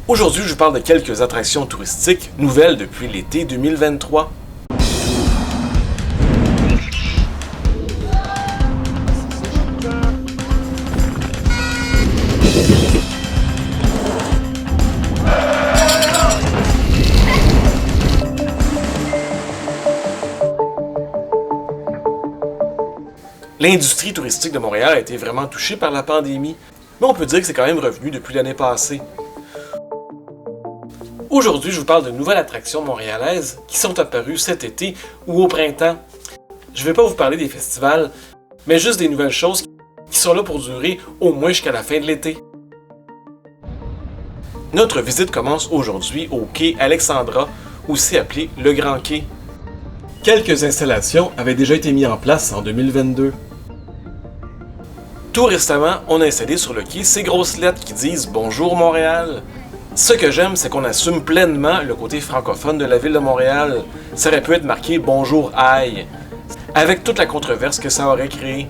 Aujourd'hui, je vous parle de quelques attractions touristiques nouvelles depuis l'été 2023. L'industrie touristique de Montréal a été vraiment touchée par la pandémie, mais on peut dire que c'est quand même revenu depuis l'année passée. Aujourd'hui, je vous parle de nouvelles attractions montréalaises qui sont apparues cet été ou au printemps. Je ne vais pas vous parler des festivals, mais juste des nouvelles choses qui sont là pour durer au moins jusqu'à la fin de l'été. Notre visite commence aujourd'hui au quai Alexandra, aussi appelé le Grand Quai. Quelques installations avaient déjà été mises en place en 2022. Tout récemment, on a installé sur le quai ces grosses lettres qui disent « Bonjour Montréal ». Ce que j'aime, c'est qu'on assume pleinement le côté francophone de la ville de Montréal. Ça aurait pu être marqué « Bonjour Aïe », avec toute la controverse que ça aurait créé.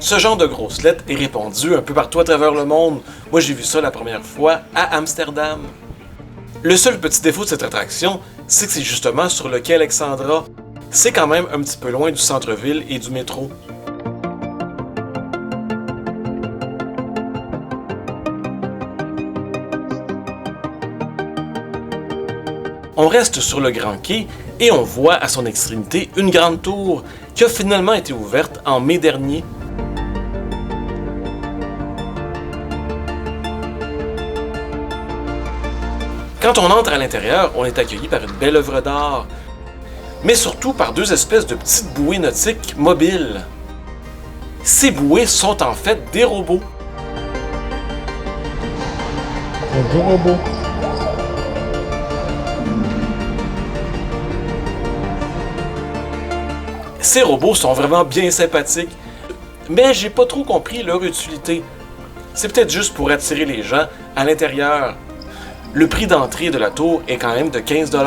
Ce genre de grosses lettres est répandu un peu partout à travers le monde. Moi, j'ai vu ça la première fois à Amsterdam. Le seul petit défaut de cette attraction, c'est que c'est justement sur le quai Alexandra. C'est quand même un petit peu loin du centre-ville et du métro. On reste sur le Grand Quai et on voit à son extrémité une grande tour qui a finalement été ouverte en mai dernier. Quand on entre à l'intérieur, on est accueilli par une belle œuvre d'art, mais surtout par deux espèces de petites bouées nautiques mobiles. Ces bouées sont en fait des robots. Bonjour robot. Ces robots sont vraiment bien sympathiques, mais j'ai pas trop compris leur utilité. C'est peut-être juste pour attirer les gens à l'intérieur. Le prix d'entrée de la tour est quand même de 15 $.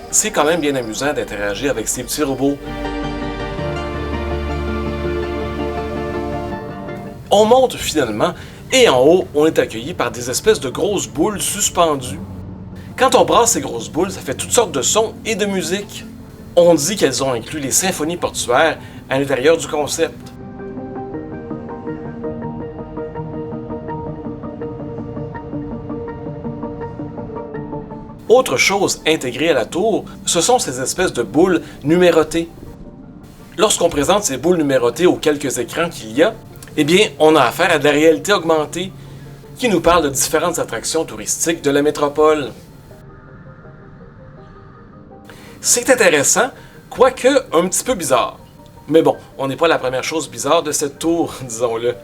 C'est quand même bien amusant d'interagir avec ces petits robots. On monte finalement et en haut, on est accueilli par des espèces de grosses boules suspendues. Quand on brasse ces grosses boules, ça fait toutes sortes de sons et de musique. On dit qu'elles ont inclus les symphonies portuaires à l'intérieur du concept. Autre chose intégrée à la tour, ce sont ces espèces de boules numérotées. Lorsqu'on présente ces boules numérotées aux quelques écrans qu'il y a, eh bien, on a affaire à de la réalité augmentée qui nous parle de différentes attractions touristiques de la métropole. C'est intéressant, quoique un petit peu bizarre. Mais bon, on n'est pas la première chose bizarre de cette tour, disons-le.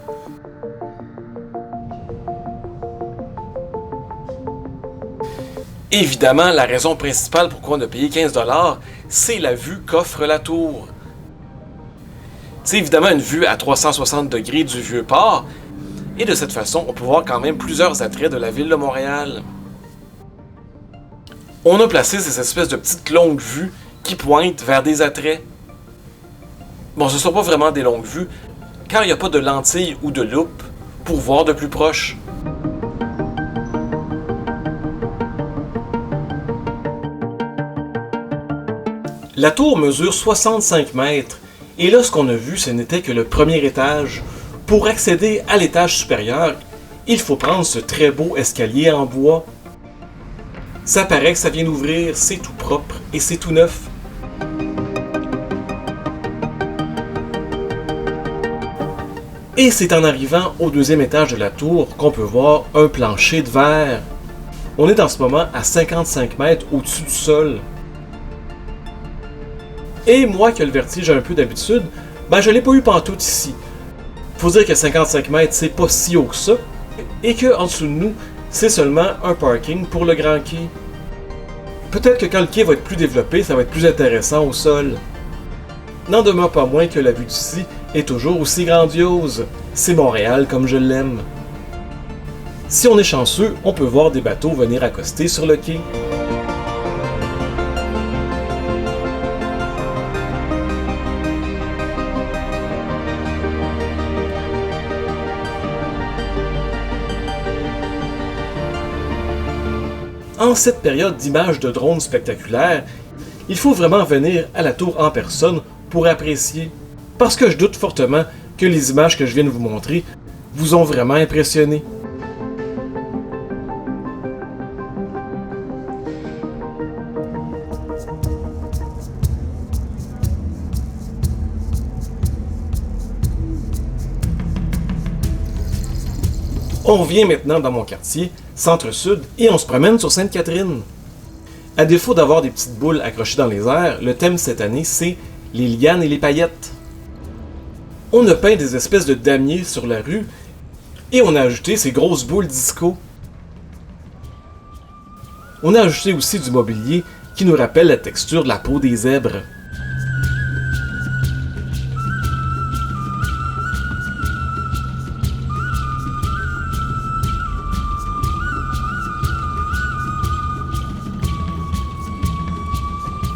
Évidemment, la raison principale pourquoi on a payé 15 $, c'est la vue qu'offre la tour. C'est évidemment une vue à 360 degrés du Vieux-Port, et de cette façon, on peut voir quand même plusieurs attraits de la ville de Montréal. On a placé ces espèces de petites longues vues qui pointent vers des attraits. Bon, ce ne sont pas vraiment des longues vues, car il n'y a pas de lentilles ou de loupe pour voir de plus proche. La tour mesure 65 mètres, et là ce qu'on a vu, ce n'était que le premier étage. Pour accéder à l'étage supérieur, il faut prendre ce très beau escalier en bois. Ça paraît que ça vient d'ouvrir, c'est tout propre et c'est tout neuf. Et c'est en arrivant au deuxième étage de la tour qu'on peut voir un plancher de verre. On est en ce moment à 55 mètres au-dessus du sol. Et moi qui ai le vertige un peu d'habitude, je l'ai pas eu pantoute ici. Faut dire que 55 mètres, c'est pas si haut que ça, et que en dessous de nous, c'est seulement un parking pour le Grand Quai. Peut-être que quand le quai va être plus développé, ça va être plus intéressant au sol. N'en demeure pas moins que la vue d'ici est toujours aussi grandiose. C'est Montréal comme je l'aime. Si on est chanceux, on peut voir des bateaux venir accoster sur le quai. En cette période d'images de drones spectaculaires, il faut vraiment venir à la tour en personne pour apprécier. Parce que je doute fortement que les images que je viens de vous montrer vous ont vraiment impressionné. On revient maintenant dans mon quartier, Centre-Sud, et on se promène sur Sainte-Catherine. À défaut d'avoir des petites boules accrochées dans les airs, le thème cette année, c'est les lianes et les paillettes. On a peint des espèces de damiers sur la rue, et on a ajouté ces grosses boules disco. On a ajouté aussi du mobilier qui nous rappelle la texture de la peau des zèbres.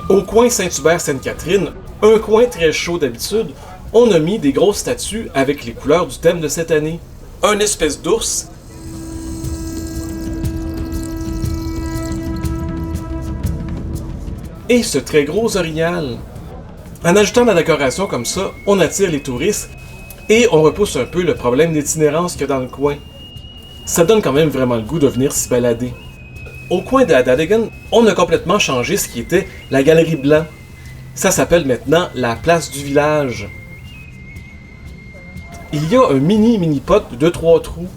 Au coin Saint-Hubert-Sainte-Catherine, un coin très chaud d'habitude, on a mis des grosses statues avec les couleurs du thème de cette année. Un espèce d'ours et ce très gros orignal. En ajoutant de la décoration comme ça, on attire les touristes et on repousse un peu le problème d'itinérance qu'il y a dans le coin. Ça donne quand même vraiment le goût de venir s'y balader. Au coin de la Dadigan, on a complètement changé ce qui était la Galerie Blanc. Ça s'appelle maintenant la Place du Village. Il y a un mini-pot de 3 trous.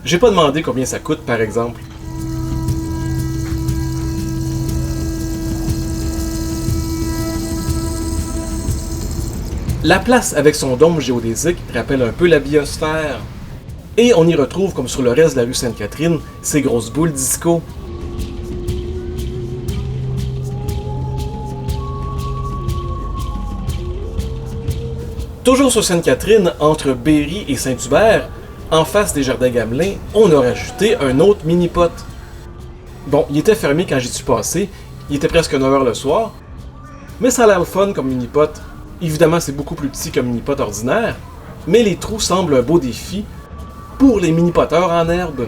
J'ai pas demandé combien ça coûte par exemple. La place avec son dôme géodésique rappelle un peu la biosphère. Et on y retrouve, comme sur le reste de la rue Sainte-Catherine, ces grosses boules disco. Toujours sur Sainte-Catherine, entre Berry et Saint-Hubert, en face des Jardins Gamelin, on a rajouté un autre mini-pot. Bon, il était fermé quand j'y suis passé, il était presque 9h le soir, mais ça a l'air le fun comme mini-pot. Évidemment, c'est beaucoup plus petit qu'un mini-pot ordinaire, mais les trous semblent un beau défi pour les mini-poteurs en herbe.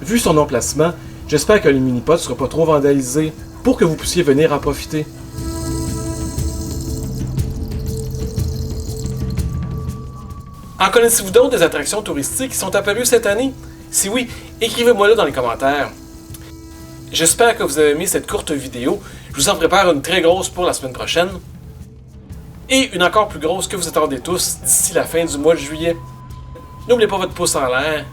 Vu son emplacement, j'espère que le mini-pot ne sera pas trop vandalisé pour que vous puissiez venir en profiter. En connaissez-vous d'autres des attractions touristiques qui sont apparues cette année? Si oui, écrivez-moi-le dans les commentaires. J'espère que vous avez aimé cette courte vidéo. Je vous en prépare une très grosse pour la semaine prochaine. Et une encore plus grosse que vous attendez tous d'ici la fin du mois de juillet. N'oubliez pas votre pouce en l'air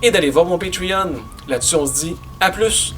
et d'aller voir mon Patreon. Là-dessus, on se dit à plus!